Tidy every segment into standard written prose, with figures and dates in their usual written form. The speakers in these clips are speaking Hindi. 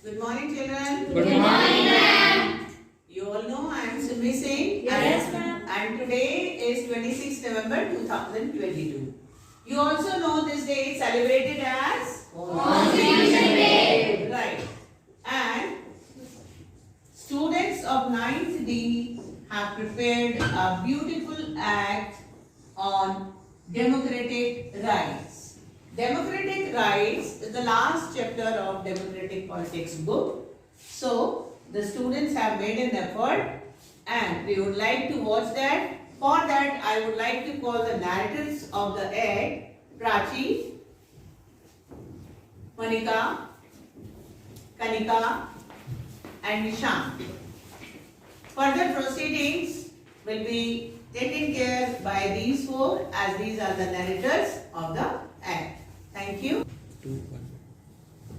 Good morning, children. Good morning, ma'am. You all know I am Sumi Singh. Yes, ma'am. And today is 26 November 2022. You also know this day is celebrated as Constitution Day. Right. And students of 9th D have prepared a beautiful act on democratic rights. Democratic rights is the last chapter of democratic politics book. So the students have made an effort and we would like to watch that. For that I would like to call the narrators of the act, Prachi, Monica, Kanika and Nishant. Further proceedings will be taken care by these four as these are the narrators of the act. Thank you.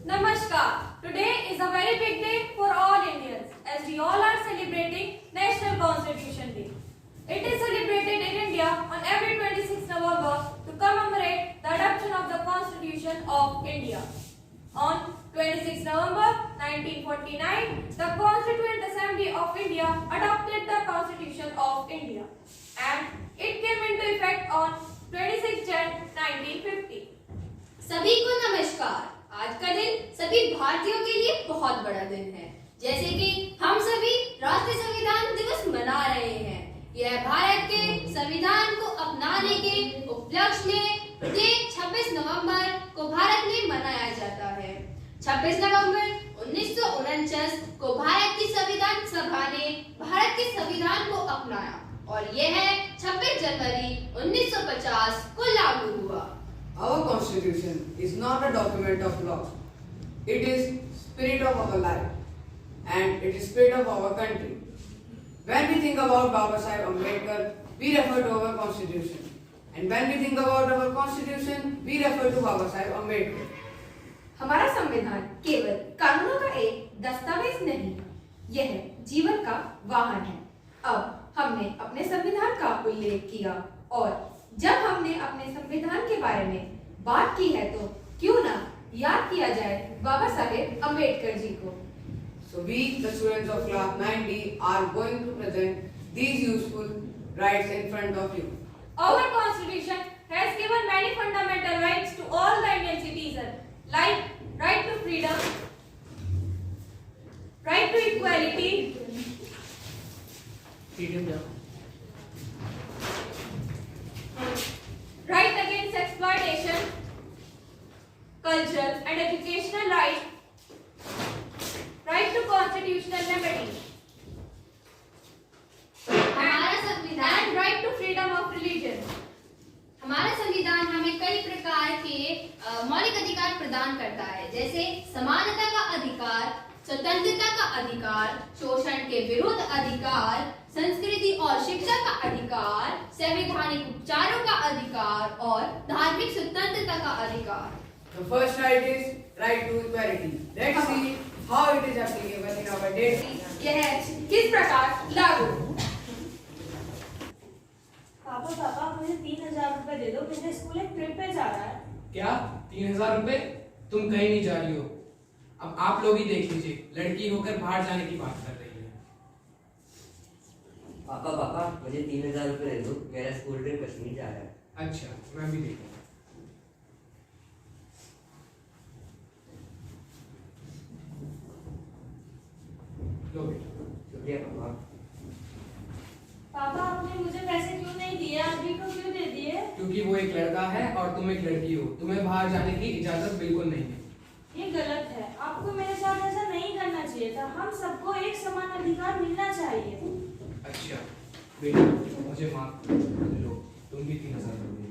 Namaskar. Today is a very big day for all Indians as we all are celebrating National Constitution Day. It is celebrated in India on every 26 November to commemorate the adoption of the Constitution of India. On 26 November 1949, the Constituent Assembly of India adopted the Constitution of India and it came into effect on 26 Jan 1950. सभी को नमस्कार। आज का दिन सभी भारतीयों के लिए बहुत बड़ा दिन है। जैसे कि हम सभी राष्ट्रीय संविधान दिवस मना रहे हैं। यह भारत के संविधान को अपनाने के उपलक्ष्य में प्रत्येक 26 नवंबर को भारत में मनाया जाता है। 26 नवंबर 1949 को भारत की संविधान सभा ने भारत के संविधान को अपनाया और यह 26 जनवरी 1950 को लागू हुआ। Our constitution is not a document of law. It is spirit of our life and it is spirit of our country. When we think about Baba Saheb Ambedkar, we refer to our constitution. And when we think about our constitution, we refer to Baba Saheb Ambedkar. हमारा संविधान केवल कानूनों का एक दस्तावेज नहीं, यह जीवन का वाहन है। अब हमने अपने संविधान का उल्लेख किया और जब हमने अपने संविधान के बारे में बात की है तो क्यों ना याद किया जाए बाबा साहेब अम्बेडकर जी को। So we, the students of class 9D, are going to present these useful rights in front of you. Our constitution has given many fundamental rights to all the Indian citizens like right to freedom, right to equality, right against exploitation, cultural and educational right, right to constitutional remedy, हमारा संविधान and right to freedom of religion. हमारा संविधान हमें कई प्रकार के मौलिक अधिकार प्रदान करता है, जैसे समानता का अधिकार, स्वतंत्रता का अधिकार, शोषण के विरुद्ध अधिकार, संस्कृति और शिक्षा का अधिकार, संवैधानिक उपचारों का अधिकार और धार्मिक स्वतंत्रता का अधिकार। The first right is right to equality. Let's see how it is applicable in our day. यह किस प्रकार लागू? पापा मुझे 3,000 रुपए दे दो, मेरा स्कूल एक ट्रिप पे जा रहा है। क्या 3,000 रुपए? तुम कहीं नहीं जा रही हो। अब आप लोग ही देख लीजिए, लड़की होकर बाहर जाने की बात कर रही है। पापा मुझे 3,000 रुपए दे दो, मेरा स्कूल ट्रिप कश्मीर जा रहा है। अच्छा, मैं भी देखूंगा। लो बेटा। शुक्रिया पापा। पापा आपने मुझे पैसे क्यों नहीं दिए? अभी को क्यों दे दिए? क्योंकि वो एक लड़का है और तुम एक लड़की हो, तुम्हें बाहर जाने की इजाजत बिल्कुल नहीं है। ये गलत है, आपको मेरे साथ ऐसा नहीं करना चाहिए था। हम सबको एक समान अधिकार मिलना चाहिए। अच्छा बेटा, मुझे माफ लो, तुम भी 3,000 रुपए।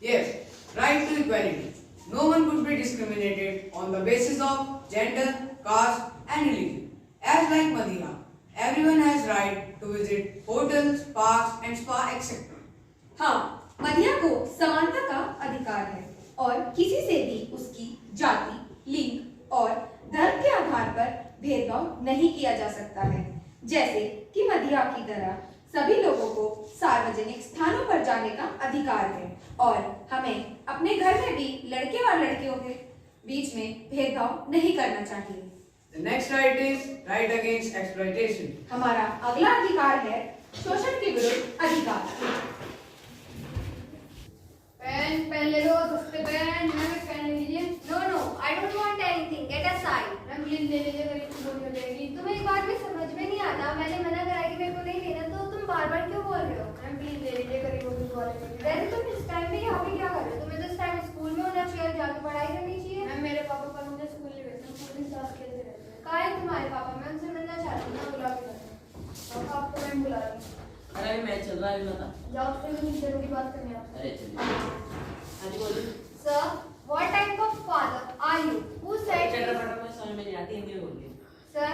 Yes, right to equality. No one could be discriminated on the basis of gender, caste and religion. As like Madina, everyone has right to visit hotels, parks and spa etc. हाँ, मदिरा को समानता का अधिकार है और किसी से भी उसकी जाति, लिंग और धर्म के आधार पर भेदभाव नहीं किया जा सकता है। जैसे कि मदिरा की तरह सभी लोगों को सार्वजनिक स्थानों पर जाने का अधिकार है और हमें अपने घर में भी लड़के और लड़कियों के बीच में भेदभाव नहीं करना चाहिए। The next right is right against exploitation. हमारा अगला अधिकार है शोषण के विरुद्ध अधिकार। पेन पेन ले लो, दूसरे पेन मैम पेन ले लीजिए। No I don't want anything, get aside. Ma'am please ले लीजिए, मेरी बोल हो जाएगी। तुम्हें एक बार भी समझ में नहीं आता, मैंने मना करा कि मेरे को नहीं लेना, तो तुम बार-बार क्यों बोल रहे हो? मैम प्लीज ले लीजिए, गरीब हो कुछ बोले। वैसे तुम इस टाइम पे यहाँ पे क्या कर रहे हो? तुम्हें तो इस टाइम स्कूल में होना चाहिए, जाके पढ़ाई करनी चाहिए। मैम मेरे पापा पर मुझे स्कूल नहीं भेजते, पूरी क्लास खेलते रहते हैं। कहाँ है तुम्हारे पापा? मैं उनसे मिलना चाहती हूँ, ना बुला के पापा आपको मैम बुला रही हूँ। अरे मैच चल रहा है, बता। जाओ उससे कुछ जरूरी बात करनी है आपसे। अरे चलिए, हाँ जी बोलिए। Sir, what type of father are you? Who said? चटपटा में समझ में नहीं आती, हिंदी में बोलिए। Sir,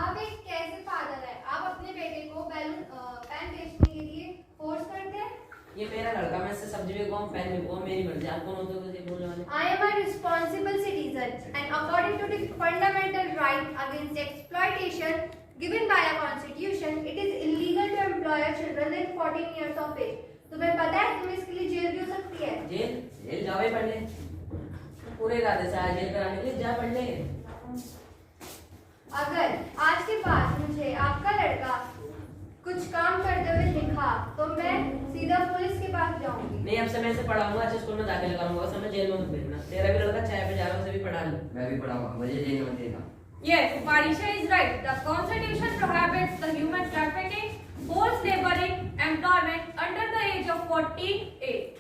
आप एक कैसे फादर है? आप अपने बेटे को बैलून पेन बेचने के लिए फोर्स करते हैं? ये मेरा लड़का, मैं इससे सब्जी भी खाऊं, पेन भी खाऊं, मेरी मर्जी। आप कौन होते हो मुझे बोलने वाले? I am a responsible citizen and according to the fundamental right against exploitation given by a constitution, it is illegal to employ children than 14 years of age. तुम्हें पता है तुम्हें इसके लिए जेल भी हो सकती है? जेल जाओ ही पढ़ ले। पूरे इरादे से आया जेल कराने के लिए, जा पढ़ ले। अगर आज के बाद मुझे आपका लड़का कुछ काम करते हुए दिखा तो मैं सीधा पुलिस के पास जाऊंगी। नहीं, अब से मैं इसे पढ़ाऊंगा, अच्छे स्कूल में दाखिला कराऊंगा, समय जेल में मत भेजना। तेरा भी लड़का चाय पे जा रहा है, उसे भी पढ़ा लो। मैं भी पढ़ाऊंगा, मुझे जेल में देगा। Yes, Parisha is right. The Constitution prohibits the human trafficking, forced laboring, employment under the age of 48.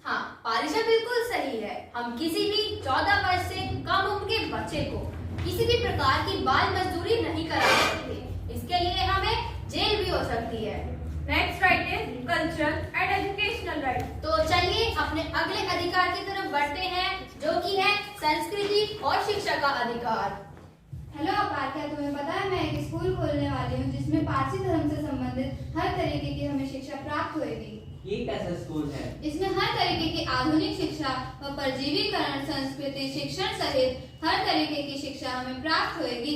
हाँ, पारिशा बिल्कुल सही है। हम किसी भी 14 वर्ष से कम उम्र के बच्चे को किसी भी प्रकार की बाल मजदूरी नहीं करा सकते। इसके लिए हमें जेल भी हो सकती है। Next right is cultural and educational right. तो चलिए अपने अगले अधिकार की तरफ बढ़ते हैं, जो कि है संस्कृति और शिक्षा का अधिकार। हेलो अपार, क्या तुम्हें पता है मैं एक स्कूल खोलने वाली हूँ जिसमें पारसी धर्म से संबंधित हर तरीके की हमें शिक्षा प्राप्त होगी। ये कैसा स्कूल है? इसमें हर तरीके की आधुनिक शिक्षा व परजीवीकरण संस्कृति शिक्षण सहित हर तरीके की शिक्षा हमें प्राप्त होगी।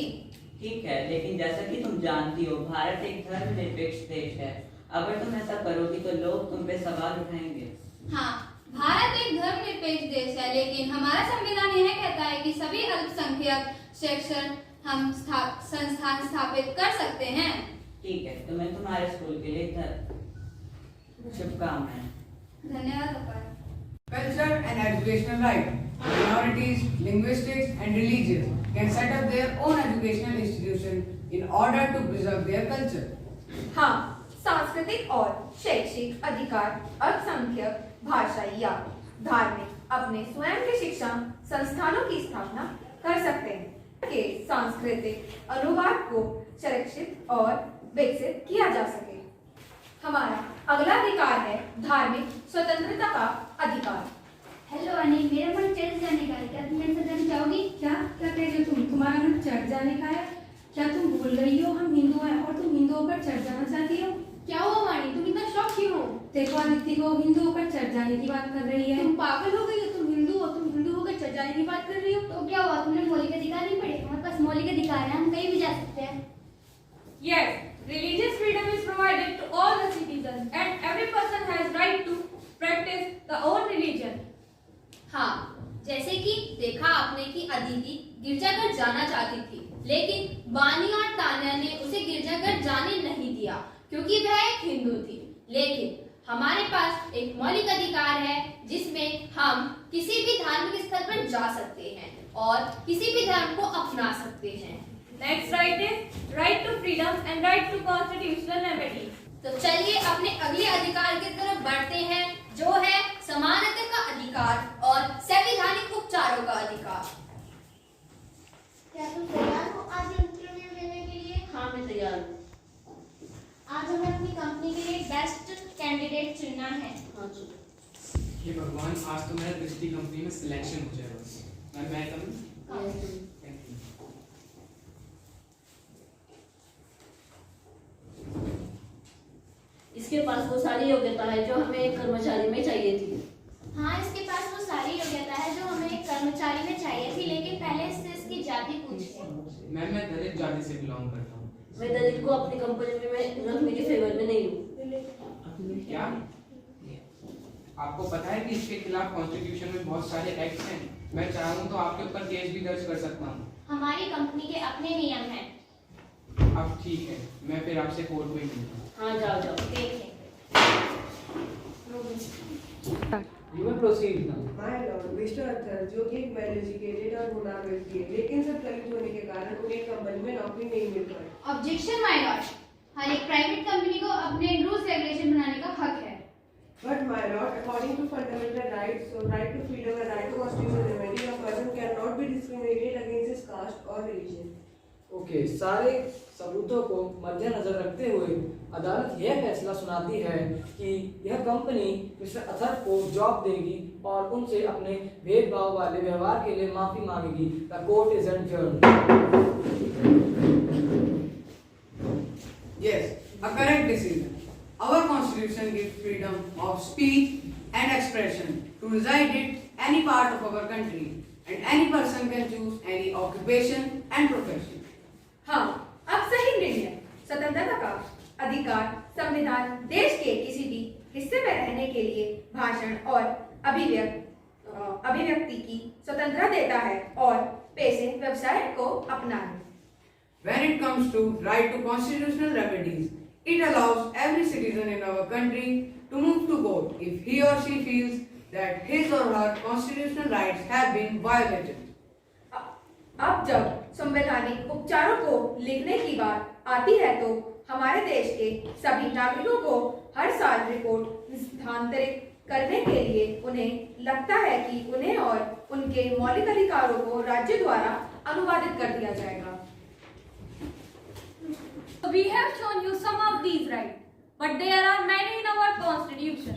ठीक है, लेकिन जैसा कि तुम जानती हो, भारत एक धर्मनिरपेक्ष देश है। अगर तुम ऐसा करोगी तो लोग तुम पे सवाल उठाएंगे। हाँ, भारत एक धर्मनिरपेक्ष देश है, लेकिन हमारा संविधान यह कहता है कि सभी अल्पसंख्यक शिक्षण हम संस्थान स्थापित कर सकते हैं। ठीक है, तो मैं तुम्हारे स्कूल के लिए शुभकामनाएं। धन्यवाद अपार। Cultural and educational right. Minorities, linguistics and religious can set up their own educational institution in order to preserve their culture. हाँ, सांस्कृतिक और शैक्षिक अधिकार अल्पसंख्यक, भाषाई या धार्मिक अपने स्वयं के शिक्षा संस्थानों की स्थापना कर सकते हैं कि सांस्कृतिक अनुवाद को संरक्षित और विकसित किया जा सके। हमारा अगला अधिकार है धार्मिक स्वतंत्रता का अधिकार। हेलो अनिल, मेरा मन चर्च जाने का है, क्या तुम मेरे साथ जाना चाहोगी? क्या क्या कह रहे हो तुम? तुम्हारा मन चर्च जाने का है? क्या तुम भूल रही हो हम हिंदू हैं और तुम हिंदू होकर चर्च जाना चाहती हो? क्या हुआ वाणी, तुम इतना शौक क्यों हो? देखो आदित्य को हिंदू होकर चर्च जाने की बात कर रही है। तुम पागल हो गई हो? तुम हिंदू हो, तुम हिंदू होकर चर्च जाने की बात कर रही हो? तो क्या हुआ, तुमने मौलिक अधिकार नहीं पढ़े? हमारे पास मौलिक अधिकार है, हम कहीं भी जा सकते हैं। Yes, religious freedom is provided to all the citizens and every person has right to practice the own religion. हाँ, जैसे कि देखा आपने कि अदिति गिरजाघर जाना चाहती थी, लेकिन बानी और तान्या ने उसे गिरजाघर जाने नहीं दिया क्योंकि वह एक हिंदू थी। लेकिन हमारे पास एक मौलिक अधिकार है जिसमें हम किसी भी धार्मिक स्थल पर जा सकते हैं और किसी भी धर्म को अपना सकते हैं। Next right is right to freedom and right to constitutional remedy. तो चलिए अपने अगले अधिकार की तरफ बढ़ते हैं, जो है समानता का अधिकार और संवैधानिक उपचारों का अधिकार। क्या तुम तैयार हो आज इंटरव्यू देने के लिए? हाँ, मैं तैयार हूँ। आज हमें अपनी कंपनी के लिए बेस्ट कैंडिडेट चुनना है। हाँ जी। हे भगवान, आज तो मेरा दृष्टि कंपनी में सिलेक्शन हो जाए बस। मैं करूँ? इसके पास वो सारी योग्यता है जो हमें एक कर्मचारी में चाहिए थी। हाँ, इसके पास वो सारी योग्यता है जो हमें एक कर्मचारी में चाहिए थी, लेकिन पहले इससे इसकी जाति पूछिए। मैं दलित जाति से बिलोंग करता हूँ। मैं दलित को अपनी कंपनी में मैं रखने के फेवर में नहीं हूँ। क्या आपको पता है कि इसके खिलाफ कॉन्स्टिट्यूशन में बहुत सारे एक्ट्स हैं मैं चाहूँ तो आपके ऊपर केस भी दर्ज कर सकता हूँ। हमारी कंपनी के अपने नियम हैं। अब ठीक है, मैं फिर आपसे कोर्ट में मिलता हूँ। हाँ जाओ जाओ। देखें। You may proceed now. My lord, Mr. अत्तर जो कि एक वेल एजुकेटेड और होनहार व्यक्ति है, लेकिन सब दलित होने के कारण उन्हें कंपनी में नौकरी नहीं मिल पाई। ऑब्जेक्शन माय लॉर्ड, हर एक प्राइवेट कंपनी को अपने रूल्स रेगुलेशन बनाने का हक है। But my lord, according to fundamental rights, so right to freedom and right to constitutional remedy, a person cannot be discriminated against his caste or religion. Okay, सारे सबूतों को मद्देनजर रखते हुए अदालत यह फैसला सुनाती है कि यह कंपनी मिस्टर अथर को जॉब देगी और उनसे अपने भेदभाव वाले व्यवहार के लिए माफी मांगेगी। The court is adjourned. Yes, a correct decision. Our constitution gives freedom of speech and expression to reside in any part of our country, and any person can choose any occupation and profession. हाँ, अब सही निर्णय। स्वतंत्रता का अधिकार संविधान देश के किसी भी हिस्से में रहने के लिए भाषण और अभिव्यक्ति की स्वतंत्रता देता है और पेशे व्यवसाय को अपनाने। When it comes to right to constitutional remedies, it allows every citizen in our country to move to court if he or she feels that his or her constitutional rights have been violated. अब जब संवैधानिक उपचारों को लिखने की बात आती है तो हमारे देश के सभी नागरिकों को हर साल रिपोर्ट स्थानांतरित करने के लिए उन्हें लगता है कि उन्हें और उनके मौलिक अधिकारों को राज्य द्वारा अनुवादित कर दिया जाएगा। We have shown you some of these rights, but there are many in our constitution.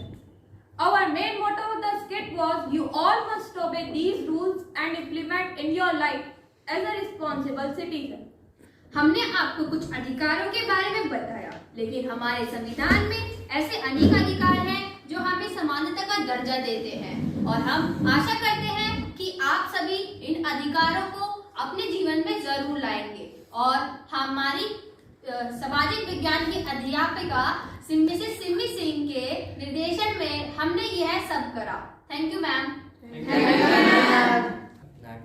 Our main motto of the skit was, you all must obey these rules and implement in your life as a responsible citizen. हमने आपको कुछ अधिकारों के बारे में बताया, लेकिन हमारे संविधान में ऐसे अनेक अधिकार हैं जो हमें समानता का दर्जा देते हैं और हम आशा करते हैं कि आप सभी इन अधिकारों को अपने जीवन में जरूर लाएंगे और हमारी सामाजिक विज्ञान की अध्यापिका मिसेस सिम्मी सिंह के निर्देशन में हमने यह सब करा। Thank you ma'am.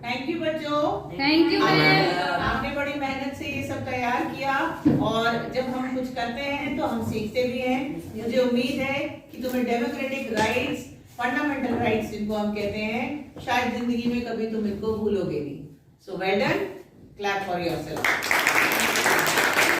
Thank you बच्चों। Thank you ma'am. आपने बड़ी मेहनत से ये सब तैयार किया और जब हम कुछ करते हैं तो हम सीखते भी हैं। मुझे उम्मीद है कि तुम्हें डेमोक्रेटिक राइट्स, फंडामेंटल राइट्स जिनको हम कहते हैं, शायद जिंदगी में कभी तुम इनको भूलोगे नहीं। So well done, clap for yourself.